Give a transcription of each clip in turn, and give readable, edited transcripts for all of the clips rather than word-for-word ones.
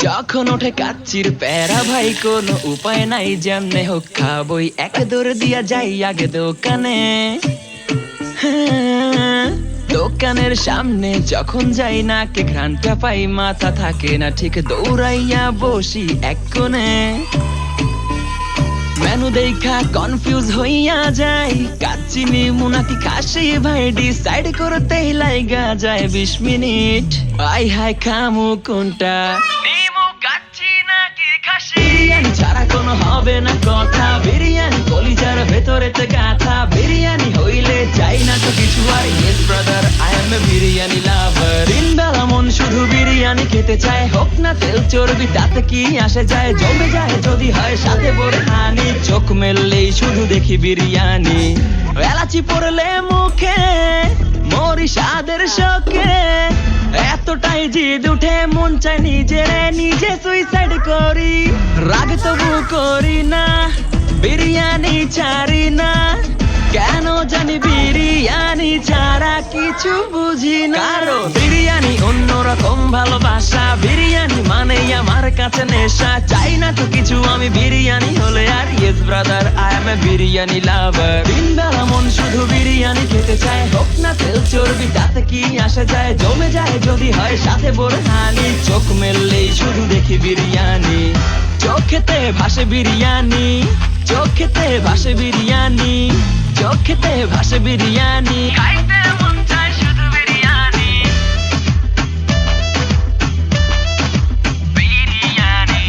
যখন ওঠে কাচ্চির প্যারা ভাই কোনো উপায় নাই যেমনে হোক খাবই এক দৌড় দিয়া যাই আগে দোকানে। হ্যাঁ, দোকানের সামনে যখন যাই না কে ঘ্রাণটা পাই মাথা থাকে না ঠিক দৌড়াইয়া বসি এক কোণে। মেনু দেখা কনফিউজ হইয়া যাই কাচ্চি নিমু নাকি খাসি ভাই ডিসাইড করতেই লাইগা যায় 20 মিনিট। আই হাই খামু কোনটা নিমু কাচ্চি নাকি খাসি। বিরিয়ানি ছাড়া কোনো হবে না কথা, বিরিয়ানি কলিজার ভেতরেতে গাথা, বিরিয়ানি হইলে চাই না তো কিছু আর। Yes brother I M A biryani লাভার। দিন বেলা মন শুধু বিরিয়ানি খেতে চায়, হোক না তেল চর্বি তাতে কি আসে যায়, জমে যায় যদি হয় সাথে বড় হানি। চোখ মেললেই শুধু দেখি বিরিয়ানি, এলাচি পড়লে মুখে মরি স্বাদের শোকে। এতটাই জিদ উঠে মন চায় নিজে সুইসাইড করি, রাগ তবু করি না, বিরিয়ানি ছাড়ি না। কেন জানি বিরিয়ানি ছাড়া কিছু বুঝি না। কারণ বিরিয়ানি অন্যরকম ভালোবাসা, বিরিয়ানি মানে আমার কাছে নেশা। চাই না তো কিছু আমি বিরিয়ানি হলে আর। Yes brother I M A biryani লাভার। দিন বেলা মন শুধু বিরিয়ানি খেতে চায়, হোক না তেল চর্বি তাতে কি আসে যায়, জমে যায় যদি হয় সাথে বড় হানি। চোখ মেললেই শুধু দেখি বিরিয়ানি, চোখেতে ভাসে বিরিয়ানি, চোখেতে ভাসে বিরিয়ানি, চোখেতে ভাসে বিরিয়ানি। খাইতে মন চায় শুধু বিরিয়ানি, বিরিয়ানি,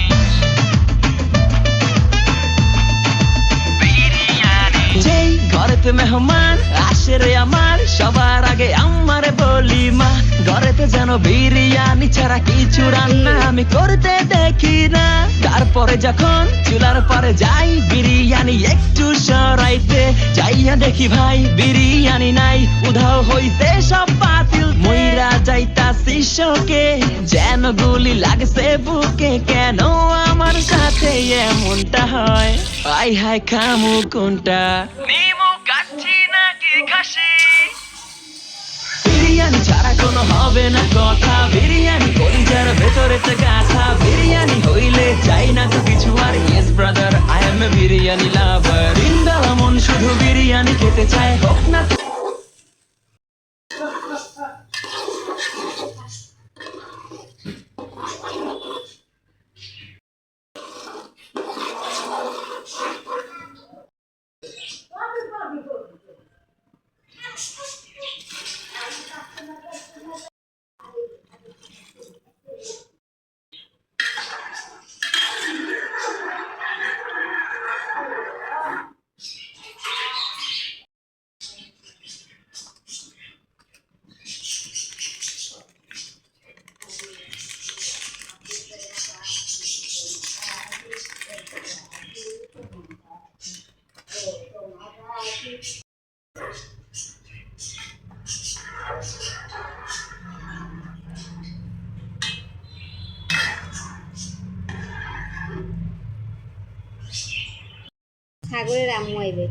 বিরিয়ানি। যেই ঘরেতে মেহমান আসে রে আমার, সবার আগে আমারে বলি মা ঘরেতে যেন বিরিয়ানি ছাড়া কিছু রান্না আমি করতে দেখি না। তারপরে যখন চুলার পরে যাই বিরিয়ানি একটু সরাইতে, যাইয়া দেখি ভাই বিরিয়ানি নাই, উধাও হইছে সব পাতিল। মইরা যাইতাছি শোকে যেন গুলি লাগছে বুকে, কেন আমার সাথে এমনটা হয়। আই হাই খামু কোনটা নিমু কাচ্চি নাকি খাসি। বিরিয়ানি ছাড়া কোনো হবে না কথা, বিরিয়ানি কলিজার ভেতরেতে গাথা, বিরিয়ানি হইলে চাই না তো কিছু আর। Yes brother I M A biryani লাভার। দিন বেলা মন শুধু বিরিয়ানি খেতে চায়, হোক না সাগরের আম্মু আইবে।